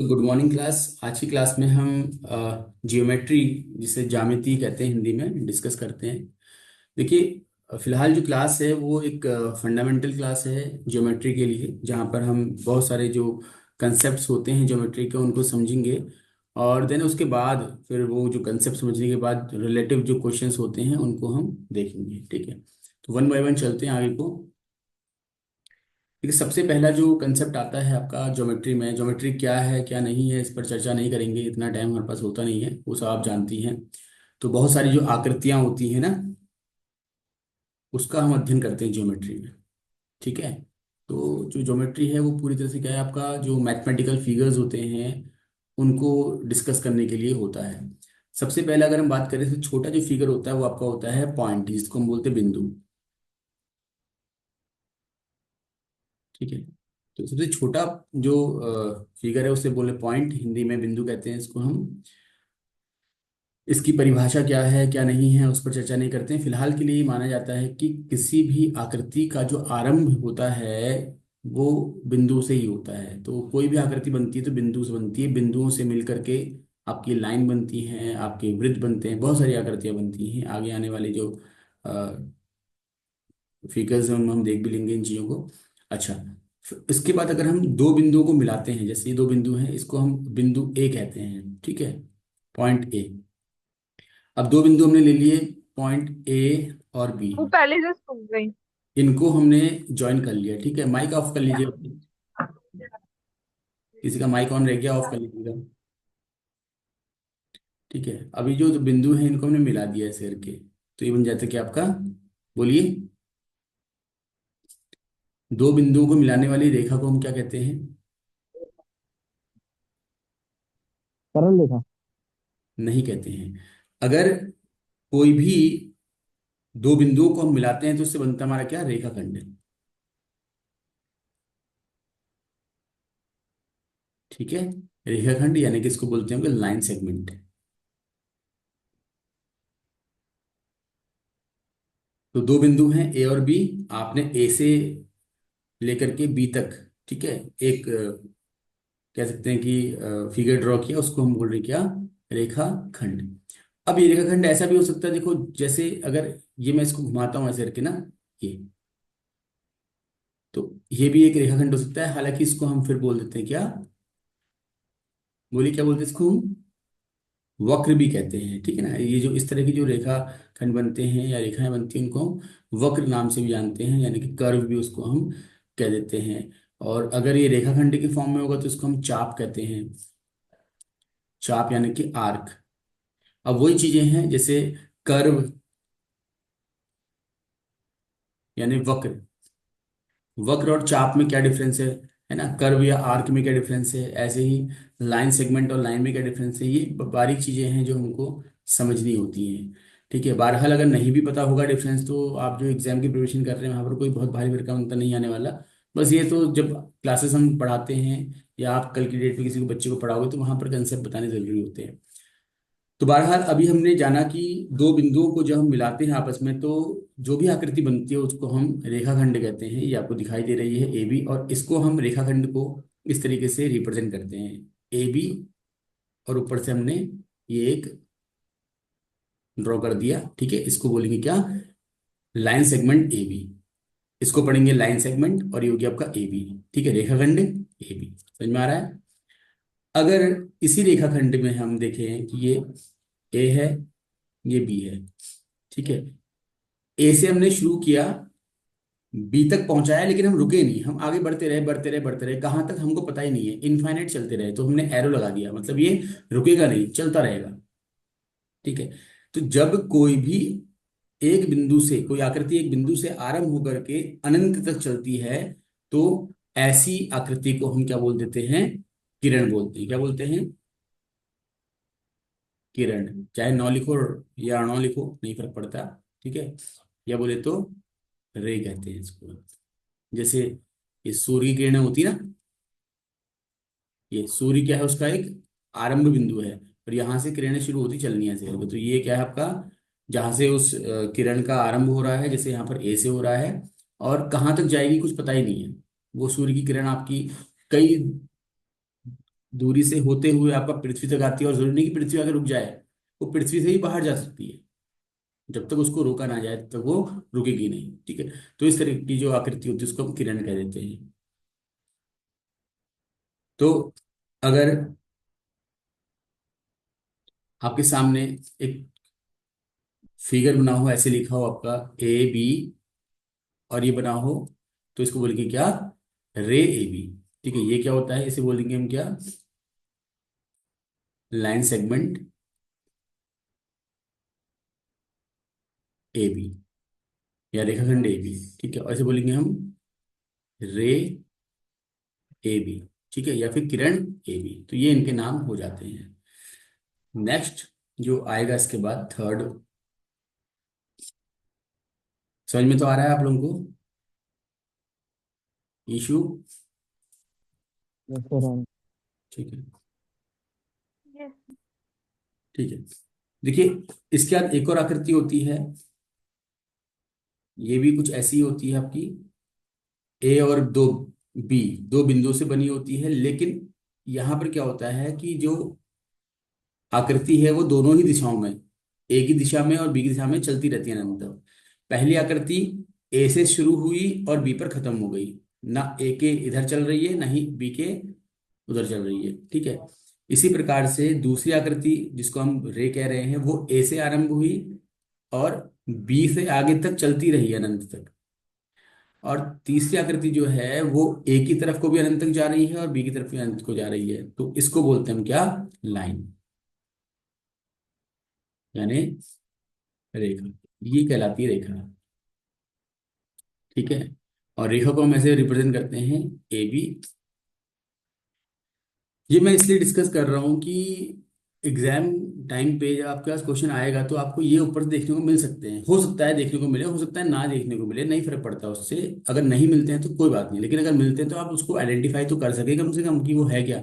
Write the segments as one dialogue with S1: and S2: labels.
S1: Good morning class. आज की class में हम जियोमेट्री, जिसे ज्यामिति कहते हैं हिंदी में, डिस्कस करते हैं। देखिए, फिलहाल जो क्लास है वो एक फंडामेंटल क्लास है ज्योमेट्री के लिए, जहाँ पर हम बहुत सारे जो कंसेप्ट्स होते हैं ज्योमेट्री के उनको समझेंगे। और देन उसके बाद फिर वो जो कंसेप्ट समझने के बाद रिलेटिव जो क्वेश्चंस होते हैं उनको हम देखेंगे। ठीक है, तो वन बाय वन चलते हैं आगे को। देखिए, सबसे पहला जो कंसेप्ट आता है आपका ज्योमेट्री में, ज्योमेट्री क्या है क्या नहीं है इस पर चर्चा नहीं करेंगे, इतना टाइम हमारे पास होता नहीं है, वो सब आप जानती हैं। तो बहुत सारी जो आकृतियां होती हैं ना, उसका हम अध्ययन करते हैं ज्योमेट्री में। ठीक है, तो जो ज्योमेट्री है वो पूरी तरह से क्या है, आपका जो मैथमेटिकल फिगर्स होते हैं उनको डिस्कस करने के लिए होता है। सबसे पहले अगर हम बात करें तो छोटा जो फिगर होता है वो आपका होता है पॉइंट, जिसको हम बोलते हैं बिंदु। ठीक है, तो सबसे छोटा जो फिगर है उसे बोले पॉइंट, हिंदी में बिंदु कहते हैं इसको हम। इसकी परिभाषा क्या है क्या नहीं है उस पर चर्चा नहीं करते हैं। फिलहाल के लिए ये माना जाता है कि किसी भी आकृति का जो आरंभ होता है वो बिंदु से ही होता है। तो कोई भी आकृति बनती है तो बिंदु से बनती है, बिंदुओं से मिल करके आपकी लाइन बनती है, आपके वृत्त बनते हैं, बहुत सारी आकृतियां बनती हैं। आगे आने वाले जो फिगर्स हम देख भी लेंगे इन चीज़ों को। अच्छा, इसके बाद अगर हम दो बिंदुओं को मिलाते हैं, जैसे ये दो बिंदु हैं, इसको हम बिंदु ए कहते हैं। ठीक है, पॉइंट ए। अब दो बिंदु हमने ले लिए, पॉइंट ए और बी।
S2: वो पहले से सूख गई।
S1: इनको हमने ज्वाइन कर लिया। ठीक है, माइक ऑफ कर लीजिए। किसी का माइक ऑन रह गया, ऑफ कर लीजिएगा। ठीक है, अभी जो बिंदु है इनको हमने मिला दिया ऐसे करके, तो ये बन जाता है कि आपका, बोलिए, दो बिंदुओं को मिलाने वाली रेखा को हम क्या कहते हैं?
S2: सरल देखा।
S1: नहीं कहते हैं। अगर कोई भी दो बिंदुओं को हम मिलाते हैं तो उससे बनता है हमारा क्या, रेखाखंड। ठीक है, रेखाखंड यानी कि इसको बोलते हैं लाइन सेगमेंट। तो दो बिंदु हैं ए और बी, आपने ए से लेकर के बी तक, ठीक है, एक कह सकते हैं कि फिगर ड्रॉ किया, उसको हम बोल रहे हैं क्या, रेखाखंड। अब ये रेखाखंड ऐसा भी हो सकता है, देखो, जैसे अगर ये मैं इसको घुमाता हूँ ऐसे करके ना, ये, तो ये भी एक रेखाखंड हो सकता है। हालांकि इसको हम फिर बोल देते हैं क्या, बोलिए क्या बोलते हैं इसको हम, वक्र भी कहते हैं। ठीक है ना, ये जो इस तरह की जो रेखा खंड बनते हैं या रेखाएं बनती हैं उनको हम वक्र नाम से भी जानते हैं, यानी कि कर्व भी उसको हम कह देते हैं। और अगर ये रेखाखंड के फॉर्म में होगा तो इसको हम चाप कहते हैं। चाप यानी कि आर्क। अब वही चीजें हैं जैसे कर्व यानी वक्र। वक्र और चाप में क्या डिफरेंस है ना, कर्व या आर्क में क्या डिफरेंस है, ऐसे ही लाइन सेगमेंट और लाइन में क्या डिफरेंस है, ये बारीक चीजें हैं जो हमको समझनी होती हैं। ठीक है, बहरहाल अगर नहीं भी पता होगा डिफरेंस तो आप जो एग्जाम की प्रिपरेशन कर रहे हैं वहाँ पर कोई बहुत भारी भरकम अंतर नहीं आने वाला। बस ये तो जब क्लासेस हम पढ़ाते हैं या आप कल की डेट में किसी को बच्चे को पढ़ाओगे तो वहाँ पर कंसेप्ट बताने जरूरी होते हैं। तो बहरहाल अभी हमने जाना कि दो बिंदुओं को जब हम मिलाते हैं आपस में तो जो भी आकृति बनती है उसको हम रेखाखंड कहते हैं। ये आपको दिखाई दे रही है ए बी, और इसको हम रेखाखंड को इस तरीके से रिप्रेजेंट करते हैं, ए बी, और ऊपर से हमने ये एक ड्रॉ कर दिया। ठीक है, इसको बोलेंगे क्या, लाइन सेगमेंट ए बी। इसको पढ़ेंगे लाइन सेगमेंट, और ये हो गया आपका ए बी। ठीक है, रेखाखंड ए बी, समझ में आ रहा है? अगर इसी रेखाखंड में हम देखें कि ये ए है, ये बी है। ठीक है, ए से हमने शुरू किया, बी तक पहुंचाया, लेकिन हम रुके नहीं, हम आगे बढ़ते रहे बढ़ते रहे बढ़ते रहे, कहाँ तक हमको पता ही नहीं है, इनफाइनाइट चलते रहे। तो हमने एरो लगा दिया, मतलब ये रुकेगा नहीं, चलता रहेगा। ठीक है, तो जब कोई भी एक बिंदु से, कोई आकृति एक बिंदु से आरंभ होकर के अनंत तक चलती है तो ऐसी आकृति को हम क्या बोल देते हैं, किरण बोलते हैं। क्या बोलते हैं? किरण। चाहे नौ लिखो या अणो लिखो, नहीं फर्क पड़ता। ठीक है, या बोले तो रे कहते हैं इसको। जैसे ये सूर्य की किरणें होती है ना, ये सूर्य क्या है, उसका एक आरंभ बिंदु है, और यहाँ से किरणें शुरू होती चलनी है ऐसे करके। तो ये क्या है आपका, जहाँ से उस किरण का आरंभ हो रहा है, जैसे यहाँ पर ए से हो रहा है, और कहाँ तक जाएगी कुछ पता ही नहीं है। वो सूर्य की किरण आपकी कई दूरी से होते हुए आपका पृथ्वी तक आती है, और जरूरी नहीं कि पृथ्वी आगे रुक जाए, वो पृथ्वी से ही बाहर जा सकती है। जब तक उसको रोका ना जाए तब तक वो रुकेगी नहीं, ठीक है। तो इस तरह की जो आकृति होती है उसको हम किरण कह देते हैं। तो अगर आपके सामने एक फिगर बना हो, ऐसे लिखा हो आपका AB, और ये बना हो, तो इसको बोलेंगे क्या? रे AB। ठीक है, ये क्या होता है, इसे बोलेंगे हम क्या? लाइन सेगमेंट AB, या रेखाखंड AB। ठीक है, और इसे बोलेंगे हम रे AB। ठीक है, या फिर किरण AB। तो ये इनके नाम हो जाते हैं। नेक्स्ट जो आएगा इसके बाद, थर्ड। समझ में तो आ रहा है आप लोगों को इशू?
S2: Yes sir.
S1: ठीक है।
S2: यस।
S1: ठीक है, देखिए, इसके बाद एक और आकृति होती है। ये भी कुछ ऐसी होती है आपकी, A और दो B, दो बिंदु से बनी होती है, लेकिन यहां पर क्या होता है कि जो आकृति है वो दोनों ही दिशाओं में, A की दिशा में और B की दिशा में चलती रहती है निरंतर। पहली आकृति A से शुरू हुई और B पर खत्म हो गई, ना A के इधर चल रही है ना ही B के उधर चल रही है, ठीक है। इसी प्रकार से दूसरी आकृति जिसको हम रे कह रहे हैं, वो A से आरंभ हुई और B से आगे तक चलती रही अनंत तक। और तीसरी आकृति जो है वो A की तरफ को भी अनंत तक जा रही है और B की तरफ भी अनंत को जा रही है, तो इसको बोलते हैं हम क्या? लाइन, यानी रेखा। ये कहलाती है रेखा, ठीक है। और रेखा को हम ऐसे रिप्रेजेंट करते हैं AB। ये मैं इसलिए डिस्कस कर रहा हूँ कि एग्जाम टाइम पे जब आपके पास क्वेश्चन आएगा तो आपको ये ऊपर से देखने को मिल सकते हैं। हो सकता है देखने को मिले, हो सकता है ना देखने को मिले, नहीं फर्क पड़ता उससे। अगर नहीं मिलते हैं तो कोई बात नहीं, लेकिन अगर मिलते हैं तो आप उसको आइडेंटिफाई तो कर सके कम से कम कि वो है क्या।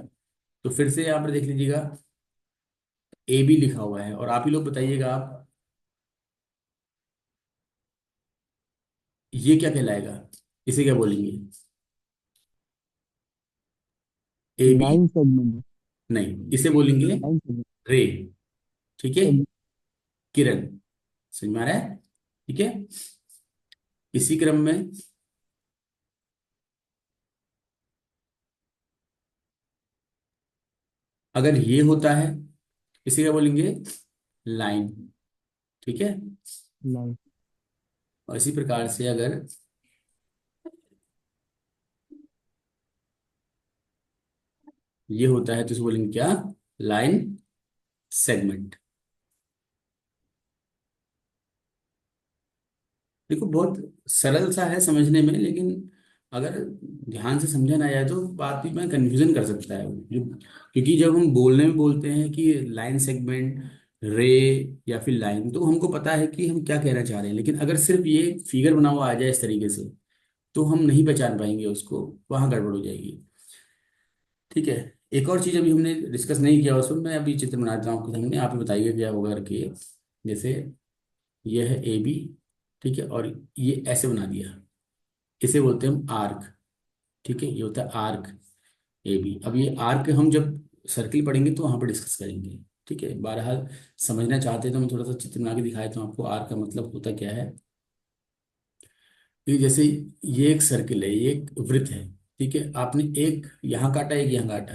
S1: तो फिर से यहाँ पर देख लीजिएगा, AB लिखा हुआ है, और आप ही लोग बताइएगा आप, ये क्या कहलाएगा? इसे क्या बोलेंगे? AB?
S2: Line segment.
S1: नहीं, इसे बोलेंगे
S2: लाइन सेगमेंट।
S1: रे। ठीक है, किरण। समझ में आ रहा है? ठीक है। इसी क्रम में अगर ये होता है, इसे क्या बोलेंगे? लाइन। ठीक है।
S2: लाइन।
S1: और इसी प्रकार से अगर ये होता है तो इसे बोलेंगे क्या? Line segment. देखो, बहुत सरल सा है समझने में, लेकिन अगर ध्यान से समझा ना जाए तो बात में कंफ्यूजन कर सकता है क्योंकि जब हम बोलने में बोलते हैं कि लाइन सेगमेंट, रे, या फिर लाइन, तो हमको पता है कि हम क्या कहना चाह रहे हैं, लेकिन अगर सिर्फ ये फिगर बना हुआ आ जाए इस तरीके से तो हम नहीं पहचान पाएंगे उसको, वहां गड़बड़ हो जाएगी। ठीक है। एक और चीज अभी हमने डिस्कस नहीं किया, उसमें मैं अभी चित्र बनाता हूँ आपके सामने, आप ही बताइए क्या होगा करके। जैसे ये है AB, ठीक है, और ये ऐसे बना दिया, इसे बोलते हैं हम आर्क। ठीक है, ये होता है आर्क AB। अब ये आर्क हम जब सर्किल पढ़ेंगे तो वहां पर डिस्कस करेंगे। ठीक है, बहरहाल समझना चाहते हैं तो मैं थोड़ा सा चित्र बना के दिखाया तो आपको आर्क का मतलब होता क्या है। कि जैसे ये एक सर्किल है, ये एक वृत्त है, ठीक है, आपने एक यहाँ काटा एक यहाँ काटा,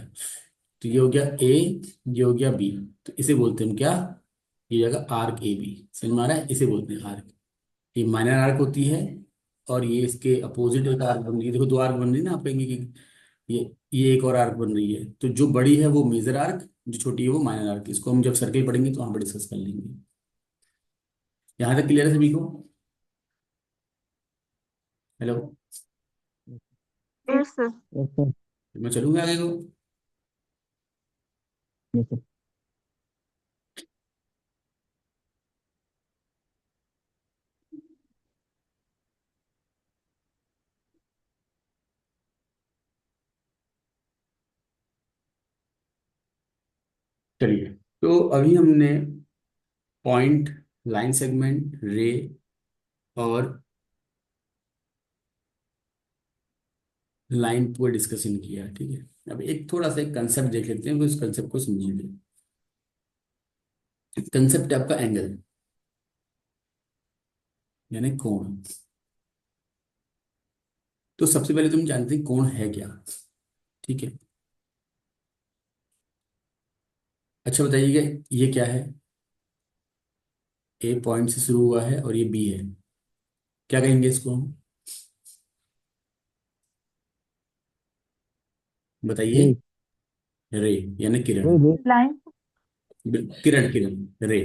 S1: तो ये हो गया A, ये हो गया B। तो इसे बोलते हैं हम क्या? ये जगह आर्क AB। समझ में आ रहा है? इसे बोलते हैं आर्क। ये माइनर आर्क होती है, और ये इसके अपोजिट एक आर्क बन रही है। देखो, दो आर्क बन रही है ना, आप कहेंगे कि ये एक और आर्क बन रही है, तो जो बड़ी है वो मेजर आर्क, जो छोटी है वो माइनर आर्क। इसको हम जब सर्किल पढ़ेंगे तो वहां पर डिस्कस कर लेंगे। यहाँ तक क्लियर है सभी को? Hello?
S2: Yes sir. Yes sir.
S1: मैं चलूंगा आगे को?
S2: Yes sir.
S1: चलिए, तो अभी हमने पॉइंट, लाइन सेगमेंट, रे और लाइन पर डिस्कशन किया, ठीक है। अब एक थोड़ा सा एक कंसेप्ट देख लेते हैं, उस कंसेप्ट को समझिए। कंसेप्ट है आपका एंगल, यानी कोण। तो सबसे पहले तुम जानते हैं कोण है क्या, ठीक है। अच्छा बताइएगा, ये क्या है? ए पॉइंट से शुरू हुआ है और ये बी है, क्या कहेंगे इसको हम? बताइए।
S2: रे।
S1: रे, यानी
S2: रे
S1: किरण।
S2: रे। लाइन।
S1: किरण, किरण, रे।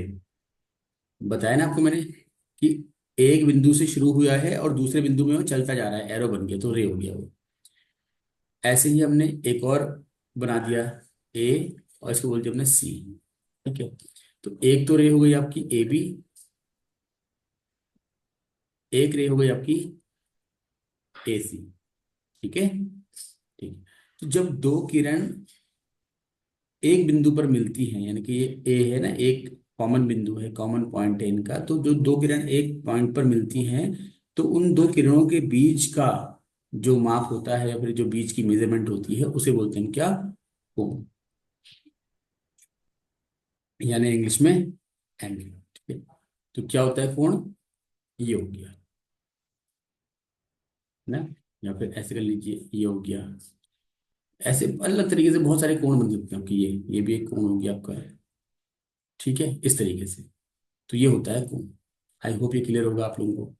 S1: बताया ना आपको मैंने कि एक बिंदु से शुरू हुआ है और दूसरे बिंदु में वो चलता जा रहा है, एरो बन गया तो रे हो गया वो। ऐसे ही हमने एक और बना दिया, ए, और इसको बोलते हैं हमने सी, ठीक है। तो एक तो रे हो गई आपकी ए बी, एक रे हो गई आपकी ए सी, ठीक है। ठीक। तो जब दो किरण एक बिंदु पर मिलती हैं, यानी कि ये ए है ना, एक कॉमन बिंदु है, कॉमन पॉइंट है इनका, तो जो दो किरण एक पॉइंट पर मिलती हैं, तो उन दो किरणों के बीच का जो माप होता है या फिर जो बीच की मेजरमेंट होती है उसे बोलते हैं क्या? कोण, यानी इंग्लिश में एंगल, ठीक है। तो क्या होता है कोण? ये हो गया ना, या फिर ऐसे कर लीजिए, ये हो गया। ऐसे अलग तरीके से बहुत सारे कोण बन सकते हैं आपके, ये भी एक कोण हो गया आपका, ठीक है, इस तरीके से। तो ये होता है कोण। आई होप ये क्लियर होगा आप लोगों को।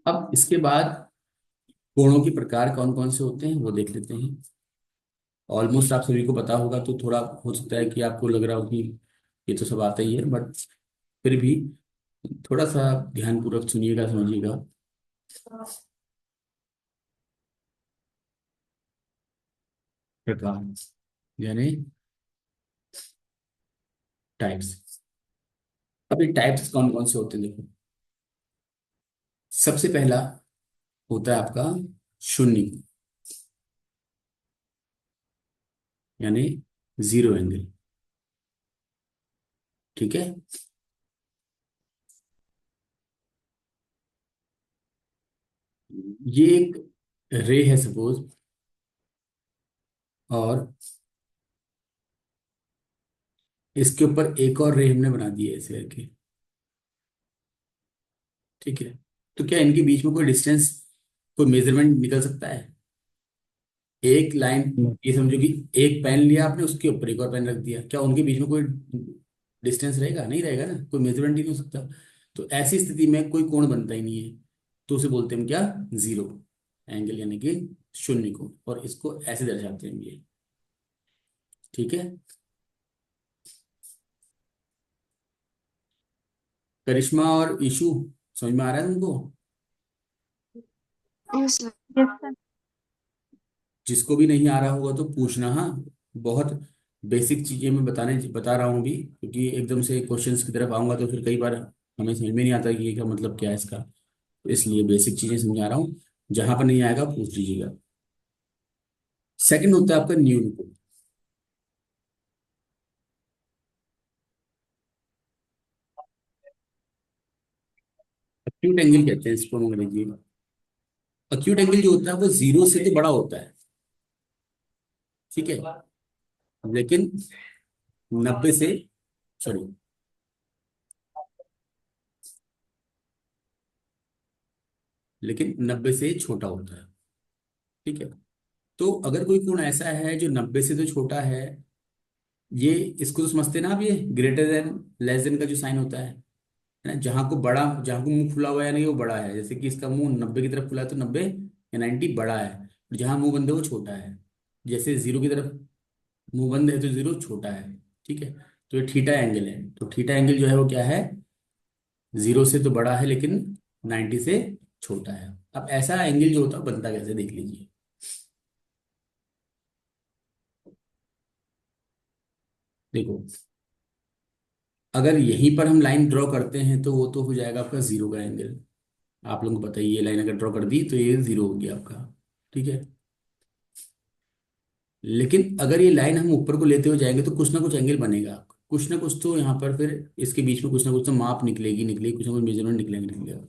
S1: अब इसके बाद कोणों के प्रकार कौन कौन से होते हैं वो देख लेते हैं। ऑलमोस्ट आप सभी को पता होगा, तो थोड़ा हो सकता है कि आपको लग रहा हो कि ये तो सब आता ही है, बट फिर भी थोड़ा सा ध्यानपूर्वक सुनिएगा, समझिएगा। प्रकार, यानी टाइप्स। अब ये टाइप्स कौन कौन से होते हैं देखो। सबसे पहला होता है आपका शून्य, यानी जीरो एंगल, ठीक है। ये एक रे है सपोज, और इसके ऊपर एक और रे हमने बना दी है ऐसे करके, ठीक है। तो क्या इनके बीच में कोई डिस्टेंस, कोई मेजरमेंट निकल सकता है? एक लाइन,
S2: नहीं।
S1: ये समझो कि एक पेन लिया आपने, उसके ऊपर एक और पेन रख दिया, क्या उनके बीच में कोई डिस्टेंस रहेगा? नहीं रहेगा ना, कोई मेजरमेंट ही नहीं हो सकता। तो ऐसी स्थिति में कोई कोण बनता ही नहीं है, तो उसे बोलते हैं हम क्या? जीरो एंगल, यानी कि शून्य को, और इसको ऐसे दर्शाते हैं ये, ठीक है। करिश्मा और ईशु, समझ में आ रहा है तुमको?
S2: Yes sir. Yes sir.
S1: जिसको भी नहीं आ रहा होगा तो पूछना, हाँ। बहुत बेसिक चीजें मैं बता रहा हूँ अभी, क्योंकि एकदम से क्वेश्चंस की तरफ आऊंगा तो फिर कई बार हमें समझ में नहीं आता कि ये का मतलब क्या है इसका। तो इसलिए बेसिक चीजें समझा रहा हूँ, जहां पर नहीं आएगा पूछ लीजिएगा। सेकंड होता है आपका न्यून। अक्यूट एंगल कहते हैं इसको अंग्रेजी में। अक्यूट एंगल जो होता है वो जीरो से तो बड़ा होता है, ठीक है, लेकिन 90 से, सॉरी, लेकिन 90 से छोटा होता है, ठीक है। तो अगर कोई कोण ऐसा है जो 90 से तो छोटा है, ये, इसको तो समझते हैं ना आप, ये ग्रेटर देन लेस देन का जो साइन होता है ना, जहाँ को बड़ा, जहाँ को मुंह खुला हुआ है, यानी वो बड़ा है, जैसे कि इसका मुंह 90 की तरफ खुला है तो 90 या 90 बड़ा है, और जहाँ मुंह बंद है वो छोटा है। जैसे जीरो की तरफ मुंह बंद है तो जीरो छोटा है, ठीक है। तो ये थीटा एंगल है, तो थीटा एंगल जो है वो क्या है? जीरो से तो बड़ा है लेकिन 90 से छोटा है। अब ऐसा एंगल जो होता है बनता कैसे, देख लीजिए। देखो, अगर यहीं पर हम लाइन ड्रॉ करते हैं तो वो तो हो जाएगा आपका जीरो का एंगल। आप लोगों को पता ही है, ये लाइन अगर ड्रॉ कर दी तो ये जीरो हो गया आपका, ठीक है। लेकिन अगर ये लाइन हम ऊपर को लेते हुए जाएंगे तो कुछ ना कुछ एंगल बनेगा, कुछ ना कुछ तो यहाँ पर फिर इसके बीच में कुछ ना कुछ तो माप निकलेगी निकलेगी, कुछ ना कुछ मेजरमेंट निकलेंगे निकलेगा।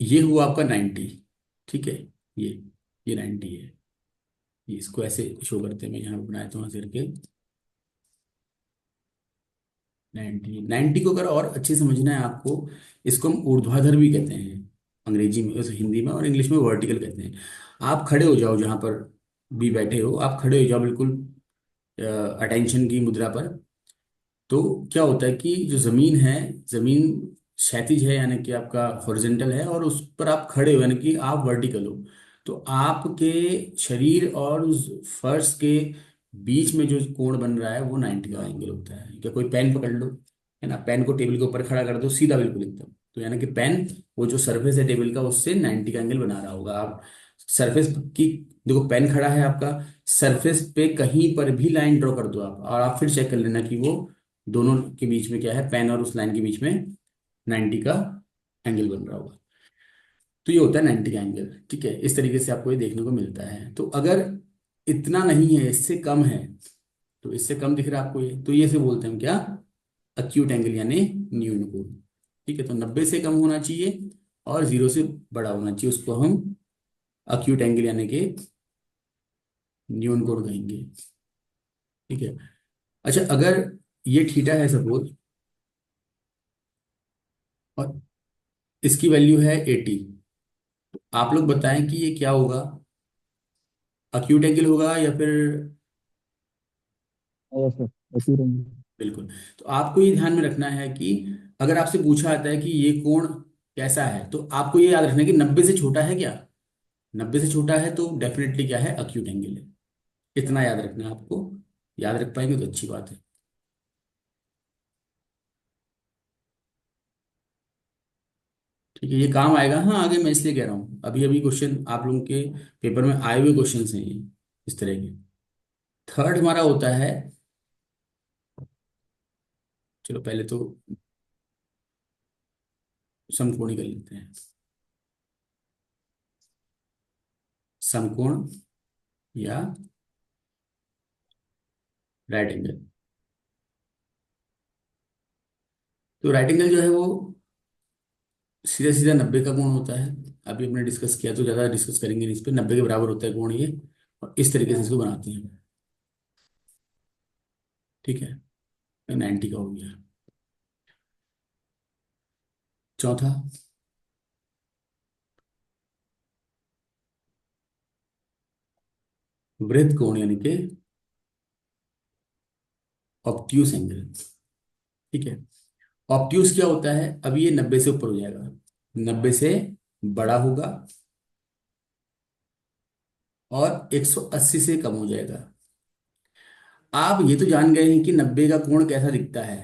S1: ये हुआ आपका 90। ठीक है, ये ये 90 है। ये इसको ऐसे शो करते हैं, मैं यहाँ बनाया था वहां करके। 90 को अगर और अच्छे समझना है आपको, इसको हम ऊर्ध्वाधर भी कहते हैं अंग्रेजी में, वैसे हिंदी में, और इंग्लिश में वर्टिकल कहते हैं। आप खड़े हो जाओ जहां पर भी बैठे हो, आप खड़े हो जाओ बिल्कुल अटेंशन की मुद्रा पर। तो क्या होता है कि जो जमीन है, जमीन क्षैतिज है यानी कि आपका हॉरिजॉन्टल है, और उस पर आप खड़े हो यानी कि आप वर्टिकल हो। तो आपके शरीर और उस फर्श के बीच में जो कोण बन रहा है वो 90 का एंगल होता है। क्या कोई पेन पकड़ लो, है ना, पेन को टेबल के ऊपर खड़ा कर दो सीधा बिल्कुल एकदम, तो यानी कि पेन वो जो सरफेस है टेबल का उससे 90 का एंगल बना रहा होगा। आप सरफेस की, देखो पेन खड़ा है आपका, सरफेस पे कहीं पर भी लाइन ड्रॉ कर दो आप, और आप फिर चेक कर लेना कि वो दोनों के बीच में क्या है, पेन और उस लाइन के बीच में 90 का एंगल बन रहा होगा। तो ये होता है 90 का एंगल। ठीक है, इस तरीके से आपको ये देखने को मिलता है। तो अगर इतना नहीं है, इससे कम है, तो इससे कम दिख रहा है आपको ये, तो ये से बोलते हैं हम क्या, अक्यूट एंगल यानी न्यून कोण। ठीक है, तो 90 से कम होना चाहिए और 0 से बड़ा होना चाहिए, उसको हम अक्यूट एंगल यानी कि न्यून कोण कहेंगे। ठीक है। अच्छा, अगर ये थीटा है सपोज, और इसकी वैल्यू है 80, आप लोग बताएं कि ये क्या होगा, अक्यूट एंगल होगा या फिर।
S2: यस सर, ऐसी रहेंगे।
S1: बिल्कुल। तो आपको ये ध्यान में रखना है कि अगर आपसे पूछा जाता है कि ये कोण कैसा है, तो आपको ये याद रखना है कि 90 से छोटा है क्या, 90 से छोटा है तो डेफिनेटली क्या है, अक्यूट एंगल है। इतना याद रखना है आपको, याद रख पाएंगे तो अच्छी बात है। ठीक है, ये काम आएगा हाँ आगे, मैं इसलिए कह रहा हूँ, अभी अभी क्वेश्चन आप लोगों के पेपर में आए हुए क्वेश्चन हैं ये इस तरह के। थर्ड हमारा होता है, चलो पहले तो समकोण ही कर लेते हैं। समकोण या राइट एंगल। तो राइट एंगल जो है वो सीधा सीधा 90 का कोण होता है। अभी हमने डिस्कस किया तो ज़्यादा डिस्कस करेंगे नहीं इस पे, 90 के बराबर होता है कोण ये, और इस तरीके से इसको बनाते हैं। ठीक है, 90 का हो गया। चौथा, वृत्त कोण यानी कि ऑब्ट्यूस एंगल। ठीक है, ऑब्ट्यूस क्या होता है, अब ये 90 से ऊपर हो जाएगा, 90 से बड़ा होगा, और 180 से कम हो जाएगा। आप ये तो जान गए हैं कि 90 का कोण कैसा दिखता है।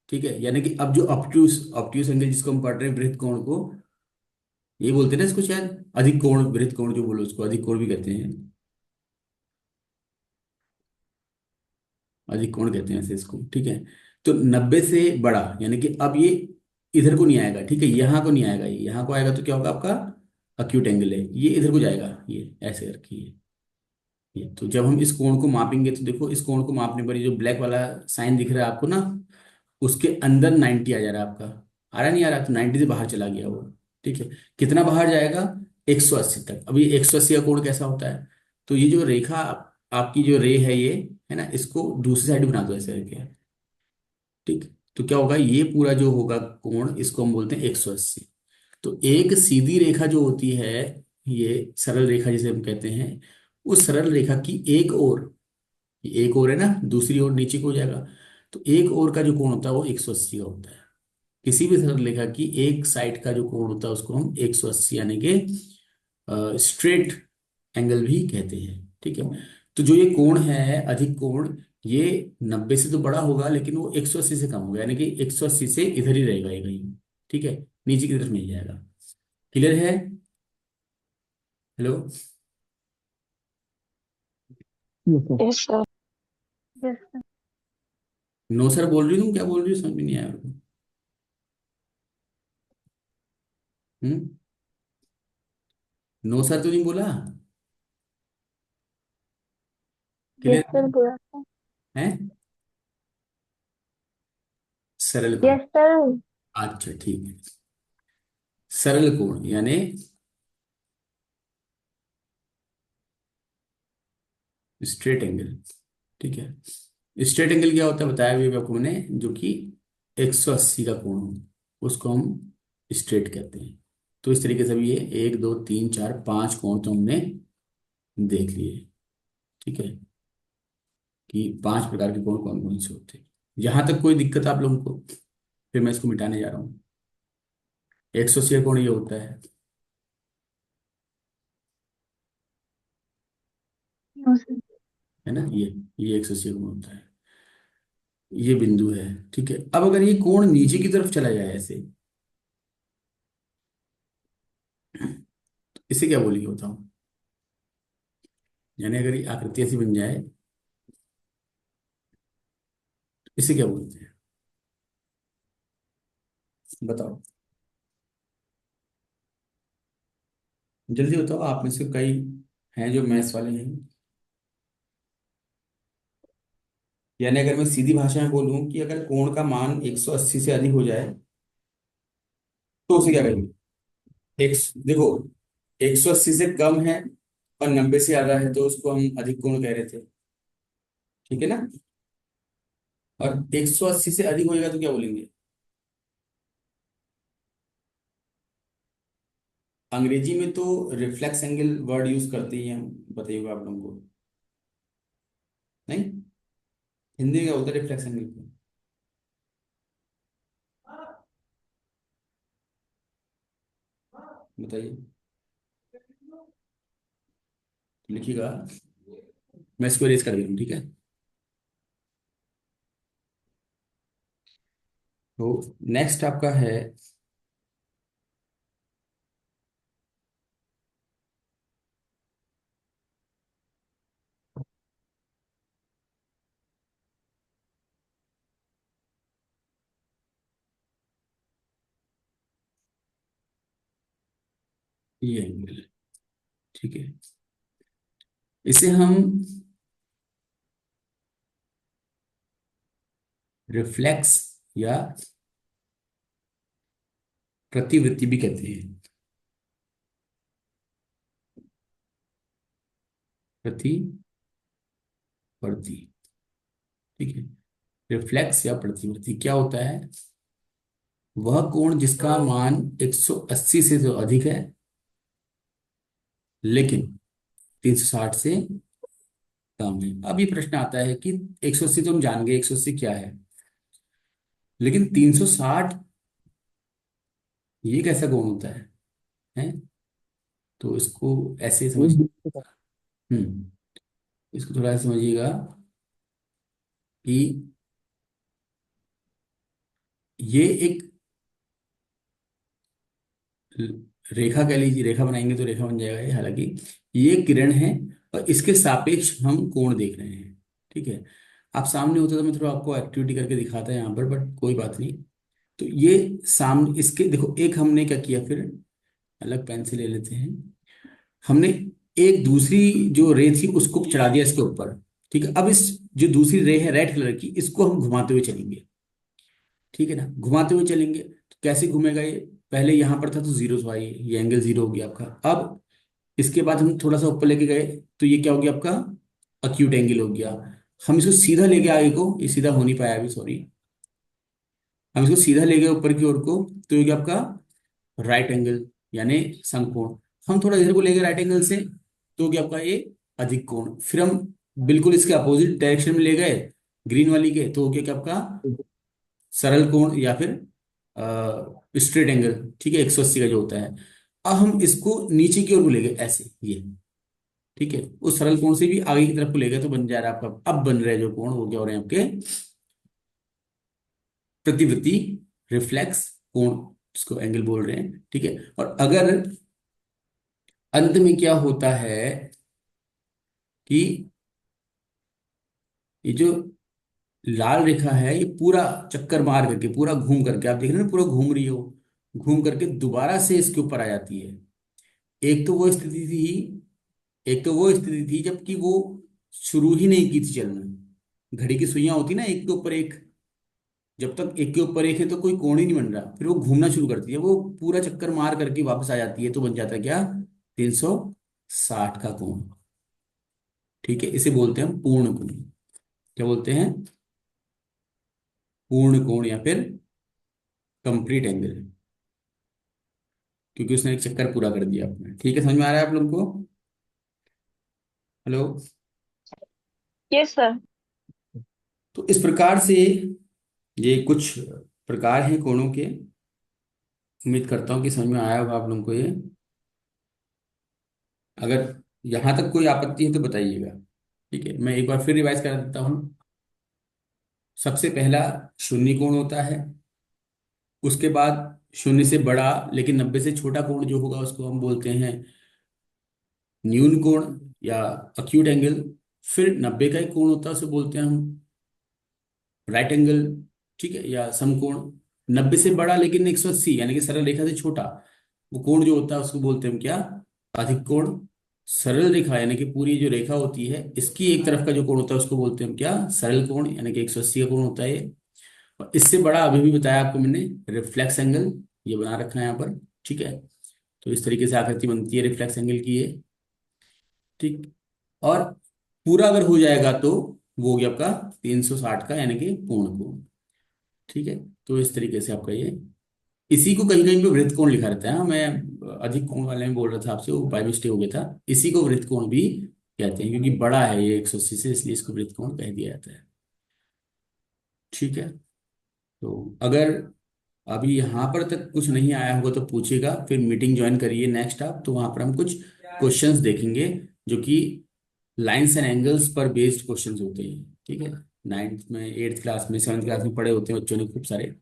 S1: ठीक है, यानी कि अब जो ऑब्ट्यूस ऑब्ट्यूस एंगल जिसको हम पढ़ रहे हैं वृत्त कोण को, ये बोलते हैं ना इसको शायद अधिक कोण, वृत्त कोण जो बोलो उसको अधिक कोण भी कहते हैं, अधिक कोण कहते हैं ऐसे इसको। ठीक है, तो 90 से बड़ा यानी कि अब ये इधर को नहीं आएगा, ठीक है, यहाँ को नहीं आएगा, ये यहाँ को आएगा तो क्या होगा आपका अक्यूट एंगल है, ये इधर को जाएगा, ये ऐसे रखिए। ये तो जब हम इस कोण को मापेंगे तो देखो, इस कोण को मापने पर ये जो ब्लैक वाला साइन दिख रहा है आपको ना, उसके अंदर 90 आ जा रहा है आपका, आ रहा नहीं आ रहा, तो 90 से बाहर चला गया वो। ठीक है, कितना बाहर जाएगा, 180 तक। अब ये 180 का कोण कैसा होता है, तो ये जो रेखा आपकी जो रे है ये, है ना, इसको दूसरी साइड बना दो ऐसे करके। ठीक, तो क्या होगा, ये पूरा जो होगा कोण इसको हम बोलते हैं 180। तो एक सीधी रेखा जो होती है, ये सरल रेखा जिसे हम कहते हैं, उस सरल रेखा की एक ओर, ये एक ओर है ना, दूसरी ओर नीचे को हो जाएगा, तो एक ओर का जो कोण होता है वो 180 का होता है। किसी भी सरल रेखा की एक साइड का जो कोण होता है उसको हम 180 यानी कि स्ट्रेट एंगल भी कहते हैं। ठीक है, तो जो ये कोण है अधिक कोण, ये 90 से तो बड़ा होगा लेकिन वो 180 से कम होगा, यानी कि 180 से इधर ही रहेगा ये कहीं। ठीक है, नीचे की तरफ नहीं जाएगा। क्लियर है? Hello?
S2: Yes sir.
S3: Yes sir. Yes sir.
S1: No sir बोल रही हूँ, क्या बोल रही हूँ समझ में नहीं आया मेरे को। हम्म। नो सर तो नहीं बोला?
S3: यस
S1: क्लियर
S3: सर बोला था।
S1: है? सरल कोण।
S3: Yes sir.
S1: अच्छा ठीक है। सरल कोण यानी स्ट्रेट एंगल। ठीक है, स्ट्रेट एंगल क्या होता है बताया भी आपको मैंने, जो कि 180 का कोण हो उसको हम स्ट्रेट कहते हैं। तो इस तरीके से भी ये 1 2 3 4 5 कोण तो हमने देख लिए। ठीक है, कि 5 प्रकार के कोण कौन कौन से होते हैं। यहाँ तक कोई दिक्कत आप लोगों को? फिर मैं इसको मिटाने जा रहा हूँ। 180 का कोण ये होता
S3: नो सर।
S1: है ना, ये 180 का कोण होता है। ये बिंदु है। ठीक है, अब अगर ये कोण नीचे की तरफ चला जाए ऐसे, इसे क्या बोलेंगे बताओ? यानी अगर ये आकृति ऐसी बन जाए, इसे क्या बोलते हैं बताओ? जल्दी बताओ, आप में से कई हैं जो मैथ्स वाले हैं। यानी अगर मैं सीधी भाषा में बोलूं कि अगर कोण का मान 180 से अधिक हो जाए तो उसे क्या कहेंगे? एक, देखो, 180 से कम है और 90 से ज्यादा है तो उसको हम अधिक कोण कह रहे थे। ठीक है ना? और 180 से अधिक होएगा तो क्या बोलेंगे? अंग्रेजी में तो रिफ्लेक्स एंगल वर्ड यूज करते ही हम, बताइएगा आप लोगों को। नहीं, हिंदी में क्या होता है रिफ्लेक्स एंगल को? बताइए, लिखिएगा। मैं इसको रेज कर दे रहा हूँ, ठीक है? तो नेक्स्ट आपका है ये एंगल। ठीक है, इसे हम रिफ्लेक्स या प्रतिवृत्ति भी कहते हैं। प्रतिवृत्ति। ठीक है, रिफ्लेक्स या प्रतिवृत्ति क्या होता है? वह कोण जिसका मान 180 से तो अधिक है लेकिन 360 से कम है। अब ये प्रश्न आता है कि 180 तो हम जान गए 180 क्या है, लेकिन 360 ये कैसा कोण होता है? तो इसको ऐसे
S2: ये
S1: समझ,
S2: 20
S1: हम्म इसको थोड़ा सा समझिएगा कि ये एक रेखा कह लीजिए, रेखा बनाएंगे तो रेखा बन जाएगा ये, हालांकि ये किरण है और इसके सापेक्ष हम कोण देख रहे हैं। ठीक है, आप सामने होते तो मैं थोड़ा आपको एक्टिविटी करके दिखाता है यहाँ पर, बट कोई बात नहीं। तो ये सामने इसके देखो, एक हमने क्या किया फिर, अलग पेन से ले लेते हैं। हमने एक दूसरी जो रे थी उसको चढ़ा दिया इसके ऊपर। ठीक है, अब इस जो दूसरी रे है रेड कलर की, इसको हम घुमाते हुए चलेंगे। ठीक है ना, घुमाते हुए चलेंगे तो कैसे घूमेगा ये? पहले यहाँ पर था तो जीरो था, ये एंगल जीरो हो गया आपका। अब इसके बाद हम थोड़ा सा ऊपर लेके गए तो ये क्या हो गया आपका? अक्यूट एंगल हो गया। हम इसको सीधा लेके आगे को, ये सीधा हो नहीं पाया अभी, सॉरी। हम इसको सीधा ले गए ऊपर की ओर को, तो ये क्या आपका? राइट एंगल यानी समकोण। हम थोड़ा इधर को ले गए राइट एंगल से, तो क्या आपका ये अधिक कोण। फिर हम बिल्कुल इसके अपोजिट डायरेक्शन में ले गए ग्रीन वाली के, तो हो गया क्या आपका? सरल कोण या फिर स्ट्रेट एंगल। ठीक है, 180 का जो होता है। अब हम इसको नीचे की ओर को ले गए ऐसे, ये। ठीक है, उस सरल कोण से भी आगे की तरफ को ले गए तो बन जा रहा है आपका, अब बन रहे जो कोण वो क्या हो रहे हैं आपके? प्रतिवृत्ति, रिफ्लेक्स कोण, इसको एंगल बोल रहे हैं। ठीक है, और अगर अंत में क्या होता है कि ये जो लाल रेखा है ये पूरा चक्कर मार करके, पूरा घूम करके, आप देख रहे हैं ना, पूरा घूम रही हो, घूम करके दोबारा से इसके ऊपर आ जाती है। एक तो वो स्थिति थी जबकि वो शुरू ही नहीं की थी चलना। घड़ी की सुइयां होती ना एक के ऊपर एक, जब तक एक के ऊपर एक है तो कोई कोण ही नहीं बन रहा, फिर वो घूमना शुरू करती है, वो पूरा चक्कर मार करके वापस आ जाती है, तो बन जाता है क्या, 360 का कोण। ठीक है, इसे बोलते हैं पूर्ण कोण। क्या बोलते हैं? पूर्ण कोण या फिर कंप्लीट एंगल, क्योंकि उसने एक चक्कर पूरा कर दिया अपना। ठीक है, समझ में आ रहा है आप लोग को? हेलो।
S3: Yes sir.
S1: तो इस प्रकार से ये कुछ प्रकार हैं कोणों के। उम्मीद करता हूँ कि समझ में आया होगा आप लोगों को ये। अगर यहाँ तक कोई आपत्ति है तो बताइएगा। ठीक है, मैं एक बार फिर रिवाइज करा देता हूँ। सबसे पहला शून्य कोण होता है। उसके बाद शून्य से बड़ा लेकिन 90 से छोटा कोण जो होगा उसको हम बोलते हैं न्यून कोण या अक्यूट एंगल। फिर 90 का एक कोण होता है, उसे बोलते हैं हम राइट एंगल। ठीक है, या समकोण। 90 से बड़ा लेकिन 180 यानी कि सरल रेखा से छोटा, वो कोण जो होता है उसको बोलते हैं हम क्या, अधिक कोण। सरल रेखा यानी कि पूरी जो रेखा होती है इसकी एक तरफ का जो कोण होता है उसको बोलते हैं हम क्या, सरल कोण, यानी कि 180 का कोण होता है ये। और इससे बड़ा अभी भी बताया आपको मैंने, रिफ्लेक्स एंगल, ये बना रखा है यहाँ पर। ठीक है, तो इस तरीके से आकृति बनती है रिफ्लेक्स एंगल की ये। ठीक। और पूरा अगर हो जाएगा तो वो हो गया आपका 360 का यानी कि पूर्ण कोण। ठीक है, तो इस तरीके से आपका ये, इसी को कहीं कहीं पे वृत्त कोण लिखा रहता है। हाँ, मैं अधिक कोण वाले में बोल रहा था आपसे, वो बाय मिस्टेक हो गया था। इसी को वृत्त कोण भी कहते हैं, क्योंकि बड़ा है ये 180 से, इसलिए इसको वृत्त कोण कह दिया जाता है। ठीक है, तो अगर अभी यहाँ पर तक कुछ नहीं आया होगा तो पूछिएगा, फिर मीटिंग ज्वाइन करिए नेक्स्ट आप, तो वहां पर हम कुछ क्वेश्चंस देखेंगे जो कि लाइंस एंड एंगल्स पर बेस्ड क्वेश्चंस होते हैं। ठीक है, नाइन्थ में, एट्थ क्लास में, सेवन्थ क्लास में पढ़े होते हैं बच्चों ने खूब सारे।